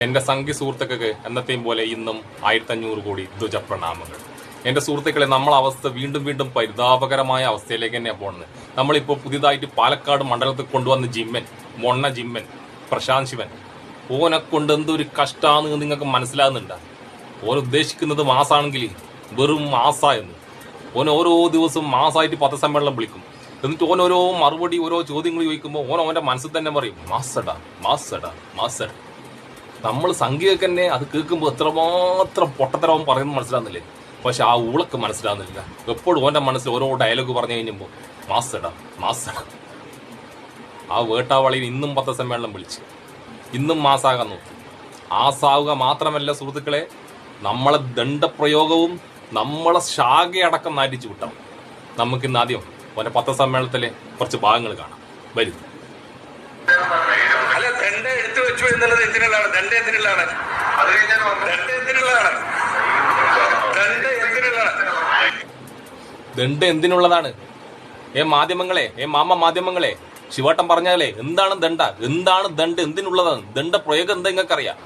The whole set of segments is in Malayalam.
എന്റെ സംഘി സുഹൃത്തുക്കൾക്ക് എന്നത്തെയും പോലെ ഇന്നും 1500 കോടി ധ്വജപ്രണാമങ്ങൾ. എന്റെ സുഹൃത്തുക്കളെ, നമ്മളെ അവസ്ഥ വീണ്ടും വീണ്ടും പരിതാപകരമായ അവസ്ഥയിലേക്ക് തന്നെയാണ് പോകുന്നത്. നമ്മളിപ്പോൾ പുതിയതായിട്ട് പാലക്കാട് മണ്ഡലത്തിൽ കൊണ്ടുവന്ന ജിമ്മൻ, മൊണ്ണ ജിമ്മൻ പ്രശാന്ത് ശിവൻ, ഓനെ കൊണ്ട് എന്തൊരു കഷ്ടാന്ന് നിങ്ങൾക്ക് മനസ്സിലാകുന്നുണ്ട്? ഓൻ ഉദ്ദേശിക്കുന്നത് മാസാണെങ്കിൽ വെറും മാസായെന്ന്. ഓൻ ഓരോ ദിവസവും മാസമായിട്ട് പത്രസമ്മേളനം വിളിക്കും. എന്നിട്ട് ഓൻ ഓരോ മറുപടി, ഓരോ ചോദ്യങ്ങൾ ചോദിക്കുമ്പോൾ ഓൻ്റെ മനസ്സിൽ തന്നെ പറയും മാസടാ മാസടാ മാസട. നമ്മൾ സംഖ്യയൊക്കെ തന്നെ അത് കേൾക്കുമ്പോൾ എത്രമാത്രം പൊട്ടത്തരവും പറയുന്നത് മനസ്സിലാകുന്നില്ലേ? പക്ഷെ ആ ഊളക്ക് മനസ്സിലാകുന്നില്ല. എപ്പോഴും ഓൻ്റെ മനസ്സിൽ ഓരോ ഡയലോഗ് പറഞ്ഞു കഴിഞ്ഞപ്പോൾ മാസടാ മാസട. ആ വേട്ടാവളിയിൽ ഇന്നും പത്രസമ്മേളനം വിളിച്ച് ഇന്നും മാസാകാൻ നോക്കി. ആസാവുക മാത്രമല്ല സുഹൃത്തുക്കളെ, നമ്മളെ ദണ്ഡപ്രയോഗവും നമ്മളെ ശാഖയടക്കം നാറ്റിച്ചു വിട്ടാവും. നമുക്കിന്ന് ആദ്യം ഓൻ്റെ പത്രസമ്മേളനത്തിലെ കുറച്ച് ഭാഗങ്ങൾ കാണാം. വരും. അല്ല, ദണ്ഡ എടുത്തു വെച്ചു എന്നുള്ളത് എന്തിനുള്ളതാണ്? ദണ്ഡ എന്തിനുള്ളതാണ്? ദണ്ഡ എന്തിനുള്ളതാണ്? ദണ്ഡ എന്തിനുള്ളതാണ്? ദണ്ഡ എന്തിനുള്ളതാണ്? മാധ്യമങ്ങളെ, മാധ്യമങ്ങളെ, ശിവട്ടം പറഞ്ഞാലേ എന്താണ് ദണ്ഡ, എന്താണ് ദണ്ഡ, എന്തിനുള്ളതാണ് ദണ്ഡ പ്രയോഗം? എന്താ നിങ്ങൾക്ക് അറിയാം?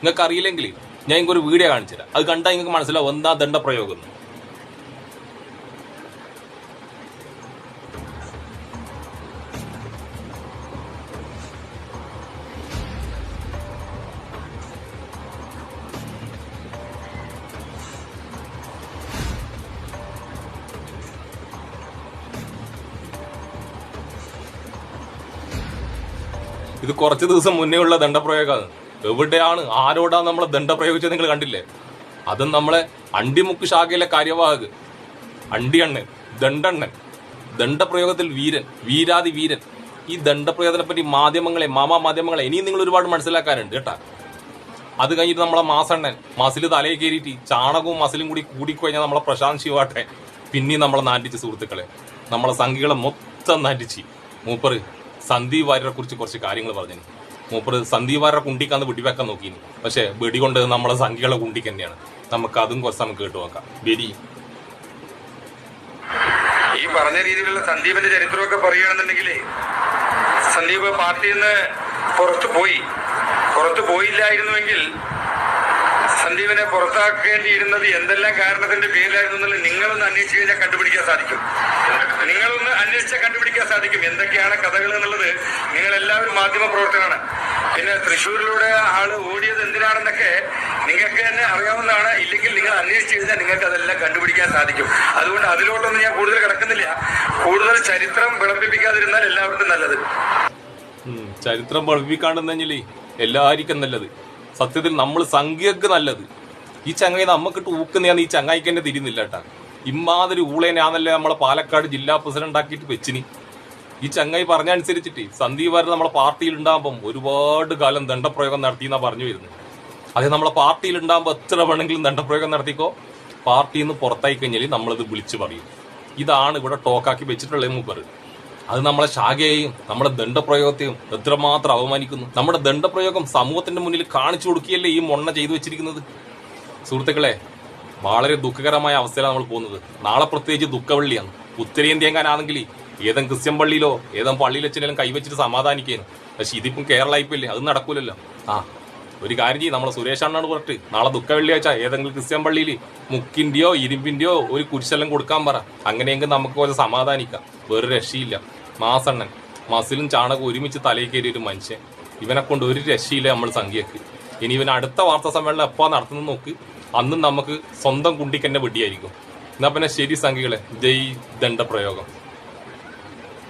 നിങ്ങൾക്ക് അറിയില്ലെങ്കിൽ ഞാൻ ഇങ്ങൊരു വീഡിയോ കാണിച്ചുതരാം. അത് കണ്ടാൽ നിങ്ങൾക്ക് മനസ്സിലാവും എന്താ ദണ്ഡ പ്രയോഗം. ഇത് കുറച്ച് ദിവസം മുന്നേ ഉള്ള ദണ്ഡപ്രയോഗമാണ്. എവിടെയാണ്, ആരോടാണ് നമ്മളെ ദണ്ഡ പ്രയോഗിച്ചത് നിങ്ങൾ കണ്ടില്ലേ? അതും നമ്മളെ അണ്ടിമുക്ക് ശാഖയിലെ കാര്യവാഹക് അണ്ടിയണ്ണൻ, ദണ്ഡണ്ണൻ, ദണ്ഡപ്രയോഗത്തിൽ വീരൻ, വീരാതി വീരൻ. ഈ ദണ്ഡപ്രയോഗത്തിനെ പറ്റി മാധ്യമങ്ങളെ, മാധ്യമങ്ങളെ ഇനിയും നിങ്ങൾ ഒരുപാട് മനസ്സിലാക്കാനുണ്ട് കേട്ടാ. അത് കഴിഞ്ഞിട്ട് നമ്മളെ മാസണ്ണൻ മസിൽ തലയിൽ കയറിയിട്ട് ചാണകവും മസിലും കൂടി കൂടിക്കഴിഞ്ഞാൽ നമ്മളെ പ്രശാന്ത് ശിവാട്ടെ പിന്നെയും നമ്മളെ നാട്ടിച്ച് സുഹൃത്തുക്കളെ, നമ്മളെ സംഘികളെ മൊത്തം നാട്ടിച്ച്. മൂപ്പറ് സന്ദീപ് വാര്യരെ കുറിച്ച് കുറച്ച് കാര്യങ്ങൾ പറഞ്ഞു. മൂപ്പറ് സന്ദീപ് വാര്യരെ കുണ്ടിക്കാന്ന് വെടിവെക്കാൻ നോക്കിയിരുന്നു. പക്ഷെ വെടികൊണ്ട് നമ്മളെ സംഖ്യകളെ കുണ്ടിക്ക് തന്നെയാണ്. നമുക്ക് അതും കുറച്ച് നമുക്ക് കേട്ടു നോക്കാം. ബെരി, ഈ പറഞ്ഞ രീതിയിലുള്ള സന്ദീപിന്റെ ചരിത്രമൊക്കെ പറയുകയാണെന്നുണ്ടെങ്കിലേ, സന്ദീപ് പാർട്ടിയിൽ നിന്ന് പുറത്തു പോയില്ലായിരുന്നുവെങ്കിൽ സന്ദീപിനെ പുറത്താക്കേണ്ടിയിരുന്നത് എന്തെല്ലാം കാരണത്തിന്റെ പേരിലായിരുന്നു എന്നുള്ളത് നിങ്ങളൊന്ന് അന്വേഷിച്ച് കഴിഞ്ഞാൽ കണ്ടുപിടിക്കാൻ സാധിക്കും. എന്തൊക്കെയാണ് കഥകൾ എന്നുള്ളത് നിങ്ങൾ എല്ലാവരും മാധ്യമ പ്രവർത്തകരാണ്. പിന്നെ തൃശ്ശൂരിലൂടെ ആള് ഓടിയത് എന്തിനാണെന്നൊക്കെ നിങ്ങൾക്ക് തന്നെ അറിയാവുന്നതാണ്. ഇല്ലെങ്കിൽ നിങ്ങൾ അന്വേഷിച്ച് കഴിഞ്ഞാൽ നിങ്ങൾക്ക് അതെല്ലാം കണ്ടുപിടിക്കാൻ സാധിക്കും. അതുകൊണ്ട് അതിലോട്ടൊന്നും ഞാൻ കൂടുതൽ കിടക്കുന്നില്ല. കൂടുതൽ ചരിത്രം വിളമ്പിപ്പിക്കാതിരുന്നാൽ എല്ലാവർക്കും നല്ലത്. ചരിത്രം വിളമ്പിക്കാണ്ടെന്നെങ്കിലേ എല്ലാവർക്കും നല്ലത്. സത്യത്തിൽ നമ്മൾ സംഖ്യക്ക് നല്ലത്. ഈ ചങ്ങായി നമുക്കിട്ട് ഊക്കുന്നയാന്ന് ഈ ചങ്ങായിക്ക് തന്നെ തിരിയുന്നില്ല കേട്ടാ. ഇമ്മാതിരി ഊളേനാന്നല്ലേ നമ്മളെ പാലക്കാട് ജില്ലാ പ്രസിഡന്റ് ആക്കിയിട്ട് വെച്ചിനി. ഈ ചങ്ങായി പറഞ്ഞ അനുസരിച്ചിട്ട് സന്ദീപ് വാര്യർ നമ്മളെ പാർട്ടിയിൽ ഉണ്ടാകുമ്പം ഒരുപാട് കാലം ദണ്ഡപ്രയോഗം നടത്തിയെന്നാ പറഞ്ഞു വരുന്നത്. അതേ നമ്മളെ പാർട്ടിയിൽ ഉണ്ടാകുമ്പോൾ എത്ര വേണമെങ്കിലും ദണ്ഡപ്രയോഗം നടത്തിക്കോ, പാർട്ടിയിൽ നിന്ന് പുറത്തായി കഴിഞ്ഞാൽ നമ്മളിത് വിളിച്ചു പറയും. ഇതാണ് ഇവിടെ ടോക്കാക്കി വെച്ചിട്ടുള്ളത് മൂപ്പർ. അത് നമ്മളെ ശാഖയെയും നമ്മുടെ ദണ്ഡപ്രയോഗത്തെയും എത്രമാത്രം അവമാനിക്കുന്നു. നമ്മുടെ ദണ്ഡപ്രയോഗം സമൂഹത്തിന്റെ മുന്നിൽ കാണിച്ചു കൊടുക്കുകയല്ലേ ഈ മൊണ്ണ ചെയ്തു വെച്ചിരിക്കുന്നത്. സുഹൃത്തുക്കളെ, വളരെ ദുഃഖകരമായ അവസ്ഥയിലാണ് നമ്മൾ പോകുന്നത്. നാളെ പ്രത്യേകിച്ച് ദുഃഖവെള്ളിയാണ്. ഉത്തരേന്ത്യക്കാനാണെങ്കിൽ ഏതെങ്കിലും ക്രിസ്ത്യൻ പള്ളിയിലോ ഏതെങ്കിലും പള്ളിയിൽ വെച്ചെങ്കിലും കൈവച്ചിട്ട് സമാധാനിക്കുകയാണ്. പക്ഷെ ഇതിപ്പം കേരള ഇപ്പില്ലേ, അത് നടക്കൂലല്ലോ. ഒരു കാര്യം ചെയ്യും, നമ്മളെ സുരേഷ് അണ്ണാണ് പറഞ്ഞിട്ട് നാളെ ദുഃഖവെള്ളിയാഴ്ച ഏതെങ്കിലും ക്രിസ്ത്യൻ പള്ളിയിൽ മുക്കിന്റെയോ ഇരുമ്പിന്റെയോ ഒരു കുരിശെല്ലാം കൊടുക്കാൻ പറ. അങ്ങനെയെങ്കിൽ നമുക്ക് കുറച്ച് സമാധാനിക്കാം. വേറെ രക്ഷയില്ല. മാസണ്ണൻ മസിലും ചാണകവും ഒരുമിച്ച് തലയിൽ കയറിയ ഒരു മനുഷ്യൻ, ഇവനെ കൊണ്ട് ഒരു രക്ഷയില്ല നമ്മൾ സംഖ്യക്ക്. ഇനി ഇവൻ അടുത്ത വാർത്താ സമ്മേളനം എപ്പോ നടത്തുന്നത് നോക്ക്, അന്നും നമുക്ക് സ്വന്തം കുണ്ടിക്ക് തന്നെ വെടിയായിരിക്കും. എന്നാ പിന്നെ ശരി സംഖ്യകളെ, ജയ് ദണ്ഡപ്രയോഗം.